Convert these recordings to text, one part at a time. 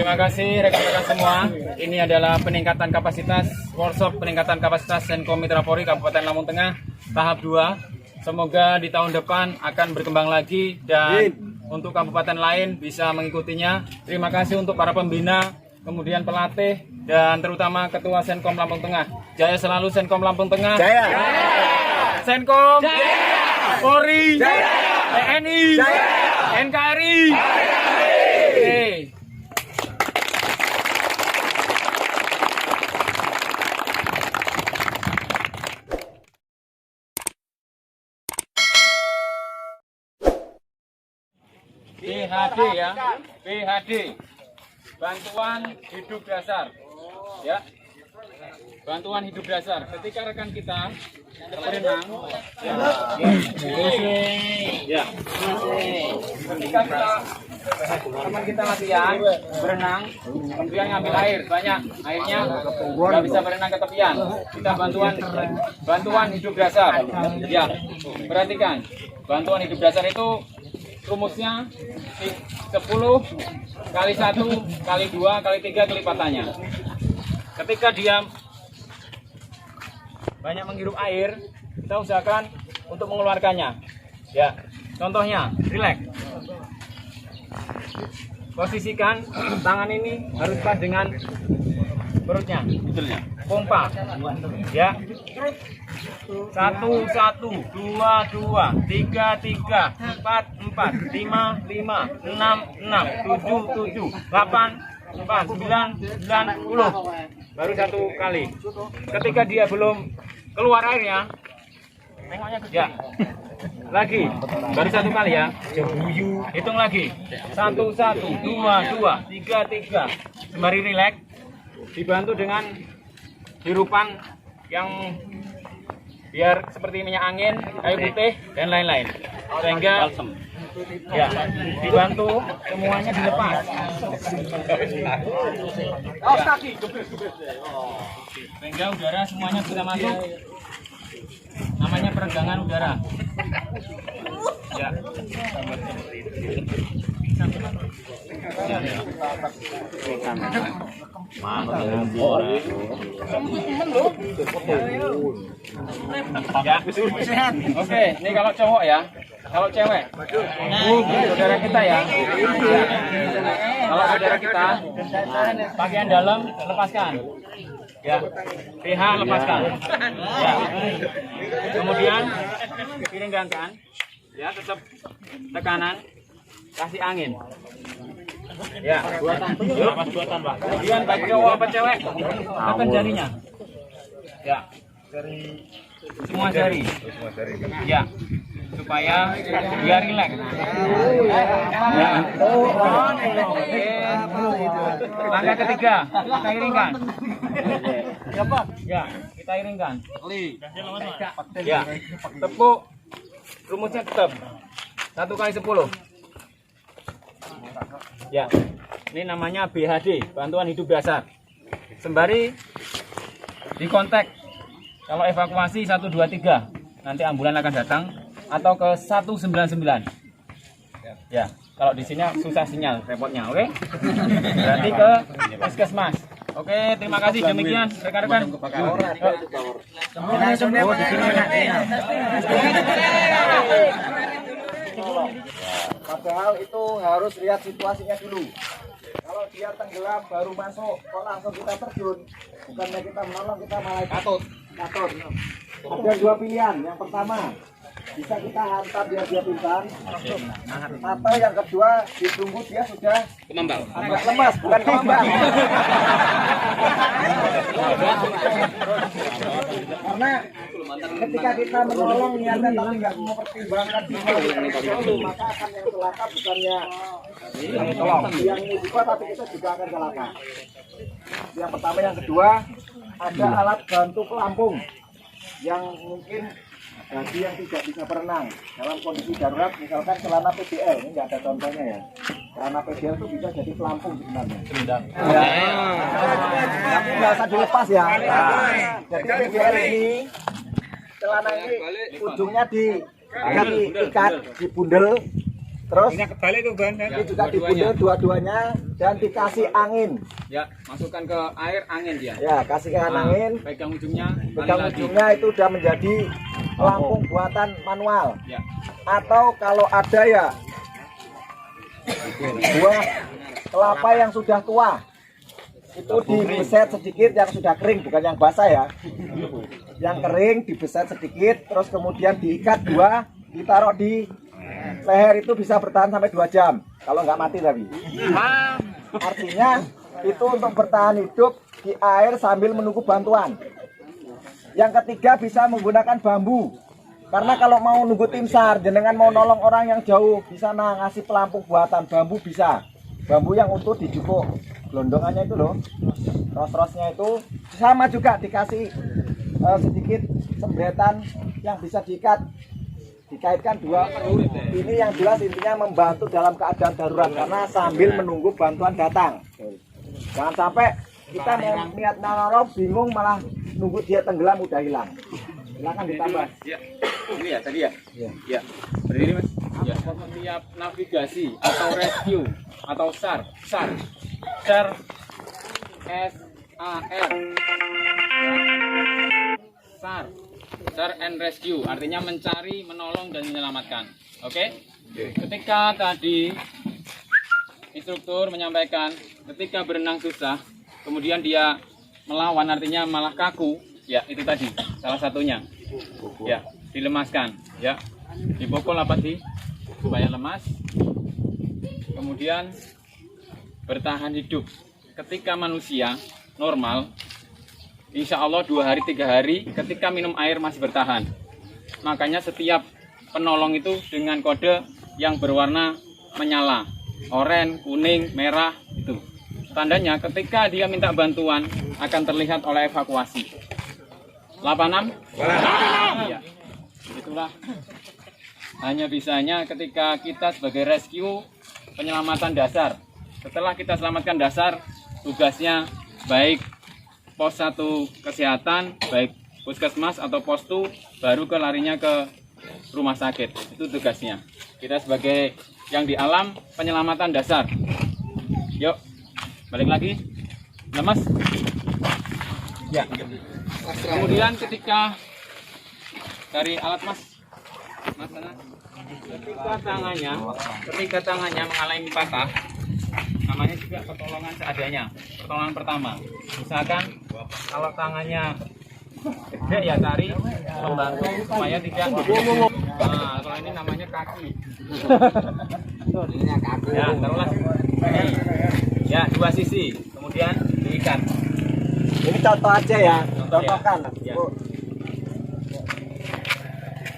Terima kasih rekan-rekan semua. Ini adalah peningkatan kapasitas workshop peningkatan kapasitas Senkom Mitra Polri Kabupaten Lampung Tengah tahap 2. Semoga di tahun depan akan berkembang lagi dan untuk kabupaten lain bisa mengikutinya. Terima kasih untuk para pembina, kemudian pelatih dan terutama Ketua Senkom Lampung Tengah. Jaya selalu Senkom Lampung Tengah. Jaya. Senkom. Jaya. Polri. Jaya. TNI. Jaya. NKRI. Oke. BHD ya, BHD, bantuan hidup dasar, ya, bantuan hidup dasar. Ketika rekan kita berenang, ya, ketika teman kita latihan berenang, kemudian ngambil air banyak, airnya nggak bisa berenang ke tepian. Kita bantuan hidup dasar, ya, perhatikan, bantuan hidup dasar itu rumusnya 10 kali 1 kali 2 kali 3 kelipatannya. Ketika dia banyak menghirup air, kita usahakan untuk mengeluarkannya. Ya, contohnya, rileks. Posisikan tangan ini harus pas dengan perutnya, pompa, ya. 1, 1, 2, 2, 3, 3, 4, 4, 5, 5, 6, 6, 7, 8, 4, 9, 10. Baru satu kali. Ketika dia belum keluar airnya, ya, lagi, baru satu kali ya. Hitung lagi. 1, 1, 2, 2, 3, 3. Sembari rileks, dibantu dengan hirupan yang biar seperti minyak angin, kayu putih dan lain-lain, sehingga ya dibantu semuanya dilepas. Sehingga udara semuanya bisa masuk. Namanya peregangan udara. Ya. Ya. Oke, ini kalau cowok ya. Kalau cewek, saudara kita ya. Kalau saudara kita, pakaian dalam lepaskan. Ya, BH lepaskan. Ya. Kemudian piringgangkan. Ya, tetap tekanan. Kasih angin. Ya, buatan Pak. Kemudian bagi cowok apa cewek, tekan jarinya. Ya, semua jari. Ya, supaya biar rileks. Ya. Langkah ketiga, kita iringkan. Ya, kita iringkan. Ya, tepuk. Rumusnya tetap 1 kali 10. Ya, ini namanya BHD, bantuan hidup dasar. Sembari dikontak kalau evakuasi 123, nanti ambulan akan datang atau ke 199. Ya, kalau di sini susah sinyal repotnya, oke? Berarti ke puskesmas. Oke, terima kasih, demikian rekan-rekan. Padahal itu harus lihat situasinya dulu. Kalau dia tenggelam baru masuk, kok langsung kita terjun, bukannya kita menolong, kita malah katut. Ada dua pilihan. Yang pertama, bisa kita hantam biar dia pingsan, atau yang kedua ditunggu dia sudah agak lemas, bukan kembang. Karena ketika kita menolong niatnya tapi nggak mempertimbangkan dulu, maka akan yang celaka bukannya yang musibah, tapi kita juga akan celaka. Yang pertama. Yang kedua, ada alat bantu pelampung yang mungkin bagi yang tidak bisa berenang dalam kondisi darurat, misalkan celana PBL, ini nggak ada contohnya ya. Celana PBL itu bisa jadi pelampung sebenarnya. Ya. Tapi nggak usah dilepas ya. Jadi PBL ini, celana ini ujungnya diikat di bundel, Terus Ini kebalik tuh Ban. ini juga dibundel dua-duanya dan dikasih angin. Ya, masukkan ke air angin dia. Ya, kasihkan Nah, angin. pegang ujungnya, Pegang tarik lagi. ujungnya itu udah menjadi pelampung buatan manual. Ya. Atau kalau ada ya buah kelapa yang sudah tua, itu dibeset sedikit yang sudah kering, bukan yang basah ya. Yang kering dibeset sedikit, terus kemudian diikat dua, ditaruh di leher, itu bisa bertahan sampai 2 jam. Kalau nggak mati tapi. Artinya itu untuk bertahan hidup di air sambil menunggu bantuan. Yang ketiga bisa menggunakan bambu. Karena kalau mau nunggu tim SAR, jenengan mau nolong orang yang jauh, bisa ngasih pelampung buatan bambu bisa. Bambu yang utuh dijupuk gelondongannya itu loh, ros-rosnya itu sama juga dikasih sedikit sembretan yang bisa dikaitkan dua. Ini yang jelas intinya membantu dalam keadaan darurat karena sambil menunggu bantuan datang. Jangan sampai kita mau niat nolong bingung malah nunggu dia tenggelam udah hilang. Silakan ditambah. Ya. Ini ya tadi ya? Ya. Berdiri Mas. Ya. Setiap navigasi atau rescue atau SAR SAR. SAR. SAR and rescue artinya mencari, menolong dan menyelamatkan. Oke? Ketika tadi instruktur menyampaikan ketika berenang susah, kemudian dia melawan artinya malah kaku, ya itu tadi salah satunya. Ya, dilemaskan, ya. Dipukul apa sih? Supaya lemas. Kemudian bertahan hidup. Ketika manusia normal, insya Allah 2 hari 3 hari ketika minum air masih bertahan. Makanya setiap penolong itu dengan kode yang berwarna menyala, oranye, kuning, merah itu. Tandanya ketika dia minta bantuan akan terlihat oleh evakuasi. 86? Ya. Itulah hanya bisanya ketika kita sebagai rescue penyelamatan dasar. Setelah kita selamatkan dasar, tugasnya baik pos 1 kesehatan, baik puskesmas atau pos 2 baru larinya ke rumah sakit. Itu tugasnya. Kita sebagai yang di alam penyelamatan dasar. Yuk, balik lagi. Lemas. Ya. Kemudian ketika dari alat Mas sana, ketika tangannya mengalami patah, namanya juga pertolongan seadanya. Pertolongan pertama, misalkan kalau tangannya gede ya cari membantu supaya tidak. Nah, kalau ini namanya kaki. Ya, taruhlah. Ya, 2 sisi, kemudian diikat. Ini contoh aja ya, contohkan. Ya.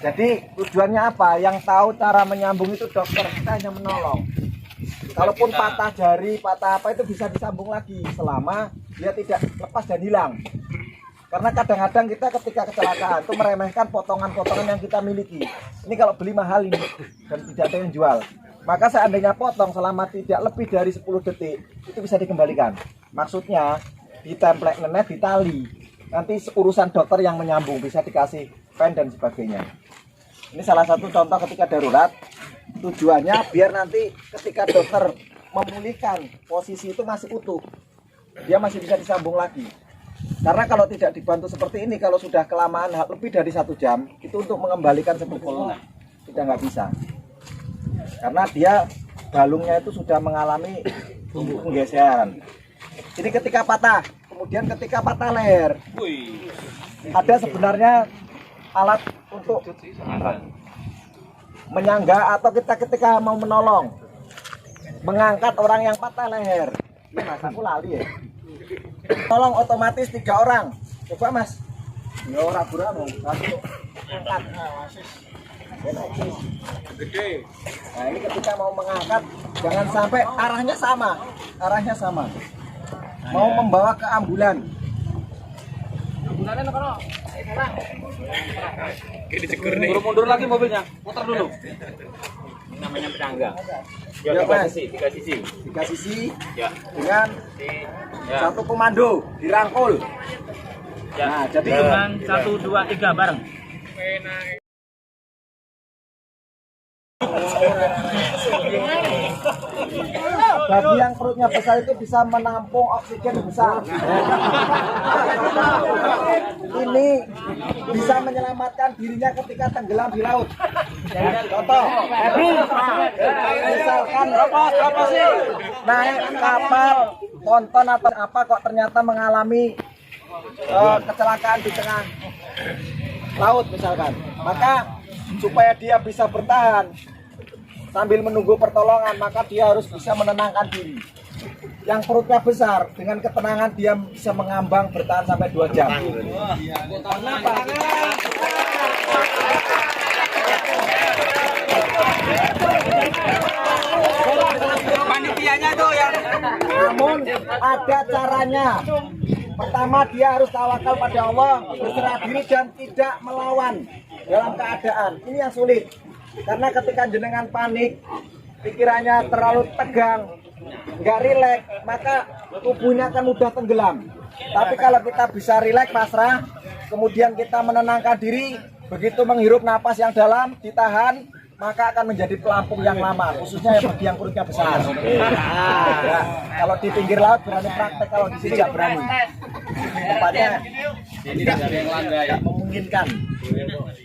Jadi tujuannya apa? Yang tahu cara menyambung itu dokter, kita hanya menolong. Kalaupun patah jari, patah apa itu bisa disambung lagi selama dia tidak lepas dan hilang. Karena kadang-kadang kita ketika kecelakaan itu meremehkan potongan-potongan yang kita miliki. Ini kalau beli mahal ini dan tidak ada yang jual. Maka seandainya potong selama tidak lebih dari 10 detik itu bisa dikembalikan. Maksudnya ditemplek nenek di tali. Nanti urusan dokter yang menyambung, bisa dikasih pen dan sebagainya. Ini salah satu contoh ketika darurat. Tujuannya biar nanti ketika dokter memulihkan posisi itu masih utuh, dia masih bisa disambung lagi. Karena kalau tidak dibantu seperti ini, kalau sudah kelamaan lebih dari 1 jam, itu untuk mengembalikan sepukul sudah nggak bisa. Karena dia balungnya itu sudah mengalami penggeseran. Ini ketika patah, kemudian ketika patah leher, ada sebenarnya alat untuk menyangga atau kita ketika mau menolong, mengangkat orang yang patah leher. Ini Mas, aku lali ya. Tolong otomatis 3 orang. Coba Mas. Ya ora burano, satu angkat. Gede. Nah, ini ketika mau mengangkat jangan sampai arahnya sama. Mau membawa ke ambulan. Ambulannya kono. Mundur lagi mobilnya, putar dulu. Ini namanya penangga. Ya, Ya, Mas. 3 sisi. 3 sisi Ya. dengan Ya. satu komando dirangkul. Ya. Nah, jadi Dengan 1 2 3 bareng. Bagi yang perutnya besar itu bisa menampung oksigen besar. Ini bisa menyelamatkan dirinya ketika tenggelam di laut. Contoh, misalkan naik kapal, ponton atau apa kok ternyata mengalami kecelakaan di tengah laut misalkan, maka supaya dia bisa bertahan sambil menunggu pertolongan, maka dia harus bisa menenangkan diri. Yang perutnya besar, dengan ketenangan dia bisa mengambang bertahan sampai 2 jam. Kenapa? Panitianya tuh yang. Namun ada caranya. Pertama, dia harus tawakal pada Allah, berserah diri dan tidak melawan dalam keadaan. Ini yang sulit. Karena ketika jenengan panik, pikirannya terlalu tegang, nggak rileks, maka tubuhnya akan mudah tenggelam. Tapi kalau kita bisa rileks, pasrah, kemudian kita menenangkan diri, begitu menghirup napas yang dalam, ditahan, maka akan menjadi pelampung yang lama, khususnya bagi yang perutnya besar. Ya, kalau di pinggir laut berani praktek, kalau di sini nggak berani. Tempatnya tidak memungkinkan.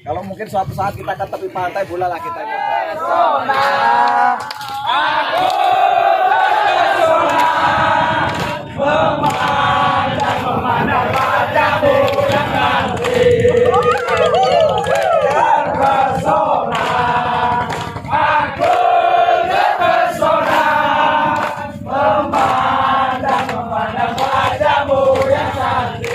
Kalau mungkin suatu saat kita ke tepi pantai, bolehlah kita coba. Aku memandang wajahmu yang cantik, terpesona. Aku terpesona, memandang wajahmu yang cantik.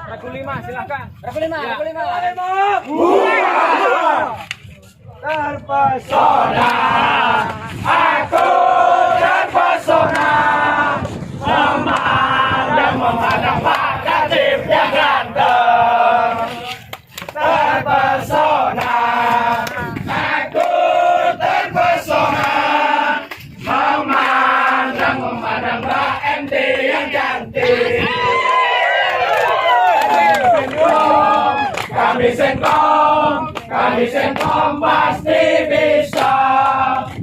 Ragu 5, silakan. Ragu 5. Terpesona, aku terpesona, memandang Pak Katib yang ganteng. Terpesona, aku terpesona, memandang Mbak MD yang cantik. Kami Senkom pasti bisa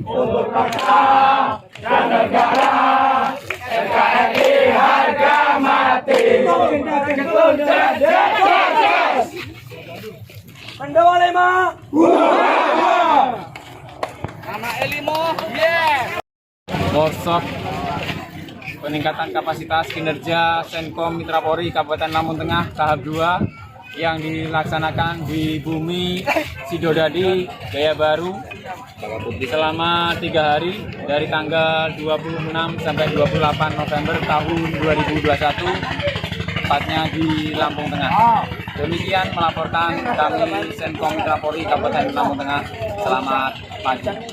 untuk bangsa dan negara. NKRI harga mati. Pandawa 5. Anak Elimo, yeah. Workshop peningkatan kapasitas kinerja Senkom Mitra Polri Kabupaten Lampung Tengah tahap 2 yang dilaksanakan di Bumi Sidodadi, Jaya Baru selama 3 hari dari tanggal 26 sampai 28 November tahun 2021, tepatnya di Lampung Tengah. Demikian melaporkan kami Senkom Mitra Polri Kabupaten Lampung Tengah. Selamat pagi.